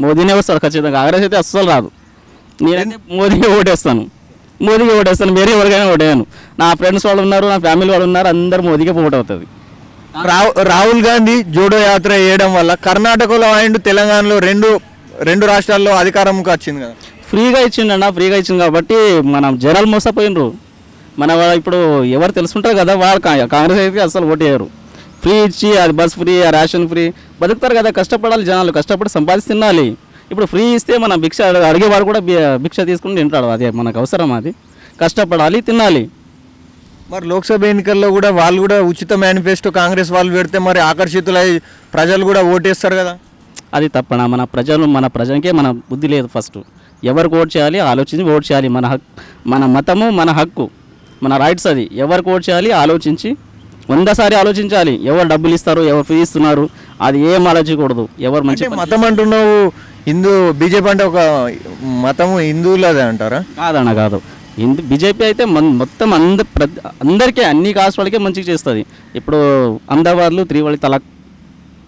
మోదీనే వస్తాడు ఖచ్చితంగా. కాంగ్రెస్ అయితే అస్సలు రాదు. నేనైతే మోదీకి ఓటేస్తాను. వేరే ఎవరికైనా ఓటేయను. నా ఫ్రెండ్స్ వాళ్ళు ఉన్నారు, నా ఫ్యామిలీ వాళ్ళు ఉన్నారు, అందరు మోదీకే ఓటు అవుతుంది. రాహుల్ గాంధీ జోడో యాత్ర చేయడం వల్ల కర్ణాటకలో అండ్ తెలంగాణలో రెండు రాష్ట్రాల్లో అధికారంకి వచ్చింది కదా. ఫ్రీగా ఇచ్చింది కాబట్టి మనం జనాలు మోసపోయినరు. ఇప్పుడు ఎవరు తెలుసుకుంటారు కదా, వాళ్ళు కాంగ్రెస్ అయితే అసలు ఓటు వేయరు. ఫ్రీ ఇచ్చి అది బస్ ఫ్రీ, ఆ రేషన్ ఫ్రీ, బతుకుతారు కదా. కష్టపడాలి జనాలు, కష్టపడి సంపాదించి తినాలి. ఇప్పుడు ఫ్రీ ఇస్తే మన భిక్ష అడిగేవాడు కూడా భిక్ష తీసుకుని తింటాడు. అది మనకు అవసరం. అది కష్టపడాలి, తినాలి. మరి లోక్సభ ఎన్నికల్లో కూడా వాళ్ళు కూడా ఉచిత మేనిఫెస్టో కాంగ్రెస్ వాళ్ళు పెడితే మరి ఆకర్షితులై ప్రజలు కూడా ఓటేస్తారు కదా. అది తప్పన. మన ప్రజలకే మన బుద్ధి లేదు. ఫస్ట్ ఎవరికి ఓటు చేయాలి ఆలోచించి ఓటు చేయాలి. మన మతము, మన హక్కు, మన రైట్స్. అది ఎవరికి ఓటు చేయాలి ఆలోచించి 100 సారి ఆలోచించాలి. ఎవరు డబ్బులు ఇస్తారు, ఎవరు ఫీ ఇస్తున్నారు, అది ఏం ఆలోచించకూడదు. ఎవరు మంచి మతం అంటున్నావు, బీజేపీ అంటే ఒక మతము హిందువులదే అంటారా? కాదు. బీజేపీ అయితే మొత్తం అందరికీ, అన్ని కాస్ట్ వాళ్ళకే మంచిగా చేస్తుంది. ఇప్పుడు అహ్మదాబాద్లో 3 వాళ్ళకి తలాక్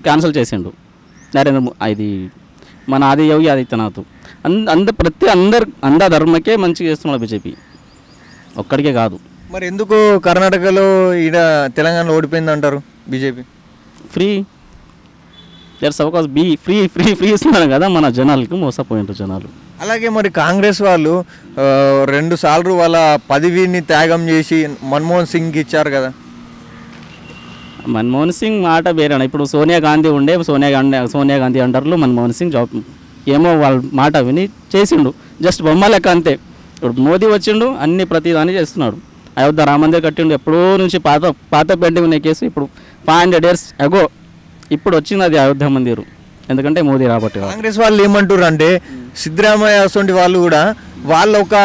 క్యాన్సిల్ చేసిండు ఇది మన యోగి ఆదిత్యనాథ్. అందరి ధర్మకే మంచిగా చేస్తున్నాడు బీజేపీ, ఒక్కడికే కాదు. మరి ఎందుకు కర్ణాటకలో ఈడ తెలంగాణలో ఓడిపోయింది అంటారు బీజేపీ? ఫ్రీ ఫ్రీ ఇస్తున్నారు కదా, మన జనాలకు మోసపోయింటారు జనాలు. అలాగే మరి కాంగ్రెస్ వాళ్ళు 2 సార్లు వాళ్ళ పదవిని త్యాగం చేసి మన్మోహన్ సింగ్కి ఇచ్చారు కదా. మన్మోహన్ సింగ్ మాట వేరే. ఇప్పుడు సోనియా గాంధీ ఉండే, సోనియా గాంధీ అంటారు. మన్మోహన్ సింగ్ జాబ్ ఏమో వాళ్ళ మాట విని చేసిండు, జస్ట్ బొమ్మ లెక్క అంతే. ఇప్పుడు మోదీ వచ్చిండు, అన్ని ప్రతిదాన్ని చేస్తున్నాడు. అయోధ్య రామ మందిర్ కట్టిండు, ఎప్పుడో నుంచి పాత పెండింగ్ ఉన్న కేసు. ఇప్పుడు 500 years అగో ఇప్పుడు వచ్చింది అది అయోధ్య మందిరు, ఎందుకంటే మోదీ రాబట్టి. కాంగ్రెస్ వాళ్ళు ఏమంటారు అంటే సిద్ధరామయ్య అసొంటి వాళ్ళు కూడా వాళ్ళు ఒక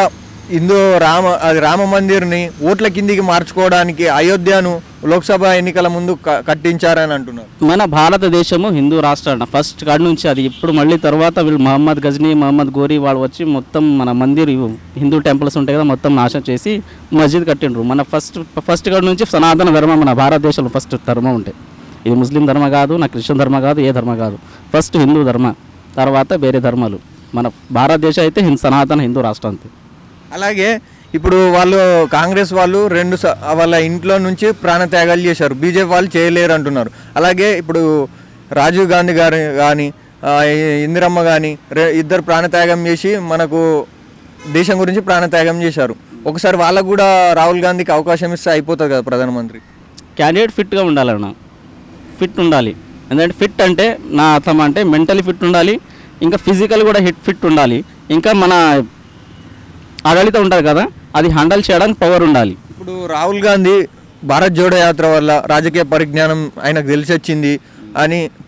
రామ మందిర్ని ఓట్ల కిందికి మార్చుకోవడానికి అయోధ్యను లోక్సభ ఎన్నికల ముందు కట్టించారని అంటున్నారు. మన భారతదేశము హిందూ రాష్ట్రం ఫస్ట్ కాడి నుంచి. అది ఇప్పుడు మళ్ళీ తర్వాత వీళ్ళు మహమ్మద్ గజ్నీ, మహమ్మద్ గోరీ వాళ్ళు వచ్చి మొత్తం మన మందిర్ హిందూ టెంపుల్స్ ఉంటాయి కదా, మొత్తం నాశనం చేసి మస్జిద్ కట్టిండ్రు. మన ఫస్ట్ కాడి నుంచి సనాతన ధర్మం మన భారతదేశంలో ఫస్ట్ ధర్మం ఉంటాయి. ఇది ముస్లిం ధర్మ కాదు, నా క్రిస్టియన్ ధర్మ కాదు, ఏ ధర్మ కాదు. ఫస్ట్ హిందూ ధర్మ, తర్వాత వేరే ధర్మాలు. మన భారతదేశం అయితే సనాతన హిందూ రాష్ట్రం అంతే. అలాగే ఇప్పుడు వాళ్ళు కాంగ్రెస్ వాళ్ళు వాళ్ళ ఇంట్లో నుంచి ప్రాణత్యాగాలు చేశారు, బీజేపీ వాళ్ళు చేయలేరు అంటున్నారు. అలాగే ఇప్పుడు రాజీవ్ గాంధీ గారు కానీ ఇందిరమ్మ కానీ ఇద్దరు ప్రాణత్యాగం చేసి మనకు దేశం గురించి ప్రాణత్యాగం చేశారు. ఒకసారి వాళ్ళకు కూడా రాహుల్ గాంధీకి అవకాశం ఇస్తే అయిపోతుంది కదా ప్రధానమంత్రి. క్యాండిడేట్ ఫిట్గా ఉండాలన్న, ఫిట్ ఉండాలి. ఎందుకంటే ఫిట్ అంటే నా అర్థం అంటే మెంటలీ ఫిట్ ఉండాలి, ఇంకా ఫిజికల్ కూడా ఫిట్ ఉండాలి, ఇంకా మన ఆడళిత ఉంటుంది కదా, అది హ్యాండిల్ చేయడానికి పవర్ ఉండాలి. ఇప్పుడు రాహుల్ గాంధీ భారత్ జోడో యాత్ర వల్ల రాజకీయ పరిజ్ఞానం ఆయనకు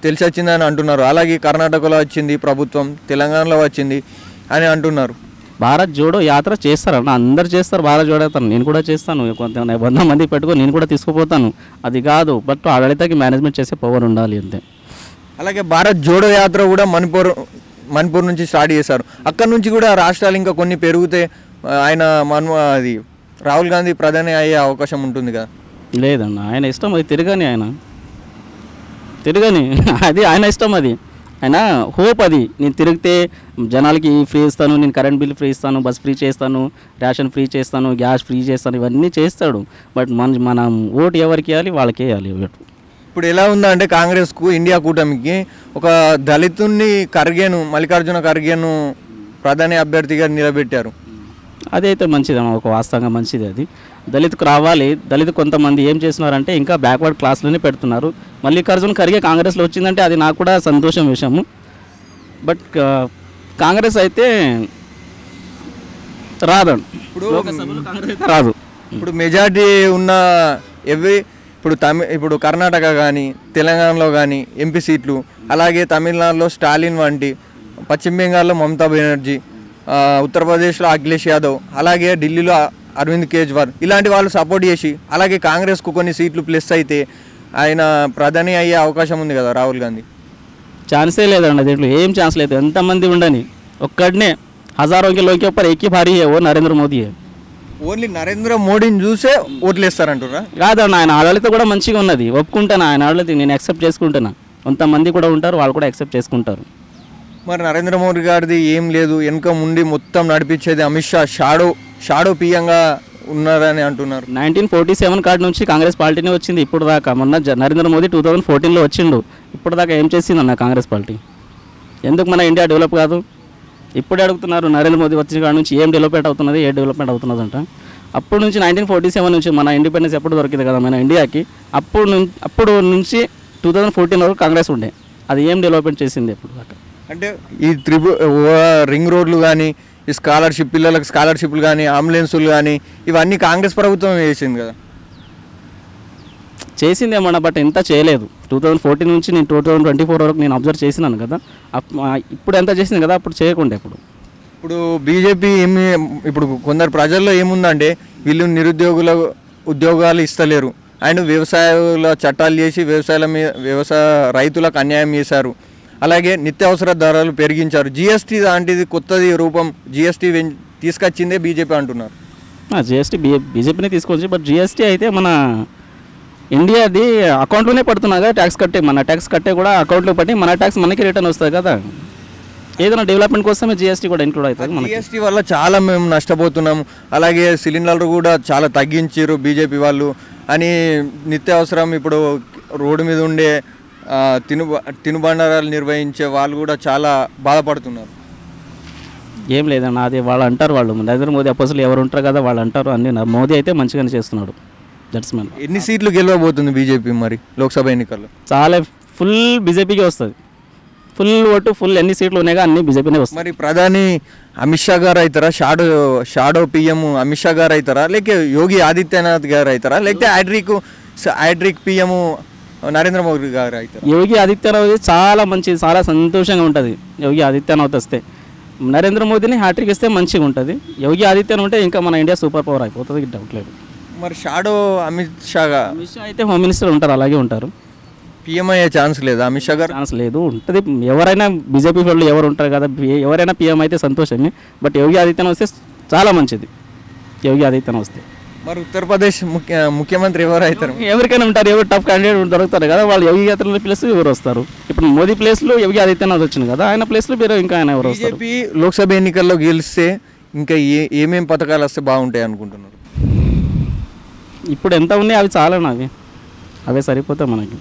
తెలిసి వచ్చిందని అంటున్నారు. అలాగే కర్ణాటకలో వచ్చింది ప్రభుత్వం, తెలంగాణలో వచ్చింది అని అంటున్నారు. భారత్ జోడో యాత్ర చేస్తారన్న, అందరు చేస్తారు భారత్ జోడో యాత్ర. నేను కూడా చేస్తాను, 100 మంది పెట్టుకొని నేను కూడా తీసుకుపోతాను. అది కాదు, బట్ ఆడళితకి మేనేజ్మెంట్ చేసే పవర్ ఉండాలి అంతే. అలాగే భారత్ జోడో యాత్ర కూడా మణిపూర్ నుంచి స్టార్ట్ చేశారు. అక్కడ నుంచి కూడా రాష్ట్రాలు ఇంకా కొన్ని పెరిగితే అది రాహుల్ గాంధీ ప్రధాని అయ్యే అవకాశం ఉంటుంది కదా. లేదన్న, ఆయన ఇష్టం, అది తిరగని అది ఆయన ఇష్టం. అది ఆయన హోప్. అది నేను తిరిగితే జనాలకి ఫ్రీ ఇస్తాను, నేను కరెంట్ బిల్ ఫ్రీ ఇస్తాను, బస్ ఫ్రీ చేస్తాను, రేషన్ ఫ్రీ చేస్తాను, గ్యాస్ ఫ్రీ చేస్తాను, ఇవన్నీ చేస్తాడు. బట్ మనం ఓటు ఎవరికి వేయాలి, వాళ్ళకి వేయాలి ఓటు. ఇప్పుడు ఎలా ఉందంటే కాంగ్రెస్కు, ఇండియా కూటమికి ఒక దళితుని మల్లికార్జున ఖర్గేను ప్రధాని అభ్యర్థిగా నిలబెట్టారు. అదైతే మంచిదమ్మా, ఒక వాస్తవంగా మంచిది. అది దళితుకు రావాలి. దళితు కొంతమంది ఏం చేస్తున్నారంటే ఇంకా బ్యాక్వర్డ్ క్లాస్లోనే పెడుతున్నారు. మల్లికార్జున ఖర్గే కాంగ్రెస్లో వచ్చిందంటే అది నాకు కూడా సంతోషం విషయము. బట్ కాంగ్రెస్ అయితే రాదండి, రాదు. ఇప్పుడు మెజార్టీ ఉన్న ఇప్పుడు కర్ణాటక కానీ తెలంగాణలో కానీ ఎంపీ సీట్లు, అలాగే తమిళనాడులో స్టాలిన్ వంటి, పశ్చిమ బెంగాల్లో మమతా బెనర్జీ, ఉత్తరప్రదేశ్లో అఖిలేష్ యాదవ్, అలాగే ఢిల్లీలో అరవింద్ కేజ్రీవాల్, ఇలాంటి వాళ్ళు సపోర్ట్ చేసి అలాగే కాంగ్రెస్కు కొన్ని సీట్లు ప్లస్ అయితే ఆయన ప్రధాని అయ్యే అవకాశం ఉంది కదా రాహుల్ గాంధీ. ఛాన్సే లేదండి దీంట్లో, ఏం ఛాన్స్ లేదు. ఎంతమంది ఉండని ఒక్కడనే 1000 के लोग के ऊपर एक ही भारी है, वो नरेंद्र मोदी है. ఓన్లీ నరేంద్ర మోడీని చూసే ఓట్లు వేస్తారంటారా? కాదన్న, ఆయన ఆడళిత కూడా మంచిగా ఉన్నది, ఒప్పుకుంటాను. ఆయన ఆడళిత నేను యాక్సెప్ట్ చేసుకుంటున్నా. కొంతమంది కూడా ఉంటారు, వాళ్ళు కూడా యాక్సెప్ట్ చేసుకుంటారు. మరి నరేంద్ర మోడీ గారిది ఏం లేదు, వెనుక ఉండి మొత్తం నడిపించేది అమిత్ షా, షాడో పిఎంగా ఉన్నారని అంటున్నారు. 1947 కాడి నుంచి కాంగ్రెస్ పార్టీనే వచ్చింది ఇప్పుడు దాకా. మొన్న నరేంద్ర మోదీ 2014లో వచ్చిండు, ఇప్పుడు దాకా ఏం చేసిందన్న కాంగ్రెస్ పార్టీ? ఎందుకు మన ఇండియా డెవలప్ కాదు? ఇప్పుడే అడుగుతున్నారు నరేంద్ర మోదీ వచ్చిన కాడి నుంచి ఏం డెవలప్మెంట్ అవుతున్నది, ఏ డెవలప్మెంట్ అవుతున్నది అంట. అప్పుడు నుంచి 1947 నుంచి మన ఇండిపెండెన్స్ ఎప్పుడు దొరికింది కదా మన ఇండియాకి, అప్పుడు నుంచి 2014 వరకు కాంగ్రెస్ ఉండే, అది ఏం డెవలప్మెంట్ చేసింది ఇప్పుడు దాకా? అంటే ఈ రింగ్ రోడ్లు కానీ, ఈ స్కాలర్షిప్, పిల్లలకు స్కాలర్షిప్లు కానీ, అంబులెన్సులు కానీ, ఇవన్నీ కాంగ్రెస్ ప్రభుత్వం వేసింది కదా. చేసిందేమన్నా, బట్ ఎంత చేయలేదు. 2014 నుంచి నేను 2024 వరకు నేను అబ్జర్వ్ చేసినాను కదా, ఇప్పుడు ఎంత చేసింది కదా, అప్పుడు చేయకుండా. ఇప్పుడు బీజేపీ ఇప్పుడు కొందరు ప్రజల్లో ఏముందంటే వీళ్ళు నిరుద్యోగుల ఉద్యోగాలు ఇస్తలేరు అండ్ వ్యవసాయాల చట్టాలు చేసి రైతులకు అన్యాయం చేశారు. అలాగే నిత్యావసర ధరలు పెరిగించారు. జిఎస్టీ లాంటిది కొత్తది రూపం జిఎస్టీ తీసుకొచ్చిందే బీజేపీ అంటున్నారు. జిఎస్టీ బీజేపీనే తీసుకొచ్చి, బట్ జిఎస్టీ అయితే మన ఇండియాది అకౌంట్లోనే పడుతున్నా కదా, ట్యాక్స్ కట్టే, మన ట్యాక్స్ కట్టే కూడా అకౌంట్లో పట్టి మన ట్యాక్స్ మనకి రిటర్న్ వస్తుంది కదా. ఏదైనా డెవలప్మెంట్ కోసమే జిఎస్టీ కూడా ఇంక్లూడ్ అవుతుంది. జిఎస్టీ వల్ల చాలా మేము నష్టపోతున్నాము. అలాగే సిలిండర్లు కూడా చాలా తగ్గించారు బీజేపీ వాళ్ళు అని. నిత్యావసరం ఇప్పుడు రోడ్డు మీద ఉండే తినుబండారాలు నిర్వహించే వాళ్ళు కూడా చాలా బాధపడుతున్నారు. ఏం లేదన్న, అది వాళ్ళు అంటారు, వాళ్ళు నరేంద్ర మోదీ అపోజిట్లు ఎవరు ఉంటారు కదా వాళ్ళు అంటారు అన్ని. మోదీ అయితే మంచిగానే చేస్తున్నాడు. That's man. ఎన్ని సీట్లు గెలవబోతుంది బీజేపీ మరి లోక్సభ ఎన్నికల్లో? చాలా ఫుల్ బీజేపీకి వస్తుంది. ఫుల్ ఓటు, ఫుల్ ఎన్ని సీట్లు ఉన్నాయో అన్ని బీజేపీనే వస్తుంది. మరి ప్రధాని అమిత్ షా గారు అవుతారా, షాడో పిఎం అమిత్ షా గారు అవుతారా, లేక యోగి ఆదిత్యనాథ్ గారు అవుతారా, లేకపోతే హైడ్రిక్ పిఎం నరేంద్ర మోదీ గారు అవుతారు? యోగి ఆదిత్యనాథ్ చాలా మంచిది, చాలా సంతోషంగా ఉంటుంది యోగి ఆదిత్యనాథ్ వస్తే. నరేంద్ర మోదీని హ్యాట్రిక్ ఇస్తే మంచిగా ఉంటుంది. యోగి ఆదిత్యనాథ్ ఉంటే ఇంకా మన ఇండియా సూపర్ పవర్ అయిపోతుంది, డౌట్ లేదు. మరి షాడో అమిత్ షా అయితే హోమ్ మినిస్టర్ ఉంటారు, అలాగే ఉంటారు. పిఎం అయ్యే ఛాన్స్ లేదా అమిత్ షా గారు? ఛాన్స్ లేదు, ఉంటుంది. ఎవరైనా బీజేపీ వాళ్ళు ఎవరు ఉంటారు కదా, ఎవరైనా పిఎం అయితే సంతోషమే. బట్ యోగి ఆదిత్యనాథ్ వస్తే చాలా మంచిది. యోగి ఆదిత్యనాథ్ వస్తే మరి ఉత్తరప్రదేశ్ ముఖ్యమంత్రి ఎవరు అవుతారు? ఎవరికైనా ఉంటారు, ఎవరు టఫ్ క్యాండిడేట్ దొరుకుతారు కదా, వాళ్ళు యోగి ఆదిత్యనాథ్ ప్లేస్ ఎవరు వస్తారు? ఇప్పుడు మోదీ ప్లేస్లో యోగి ఆదిత్యనాథ్ వచ్చింది కదా, ఆయన ప్లేస్లో మీరు ఇంకా ఆయన ఎవరు వస్తారు? బీజేపీ లోక్సభ ఎన్నికల్లో గెలిస్తే ఇంకా ఏమేమి పథకాలు వస్తే బాగుంటాయి అనుకుంటున్నారు? ఇప్పుడు ఎంత ఉన్నాయి అవి చాలా, అవే సరిపోతాయి మనకి.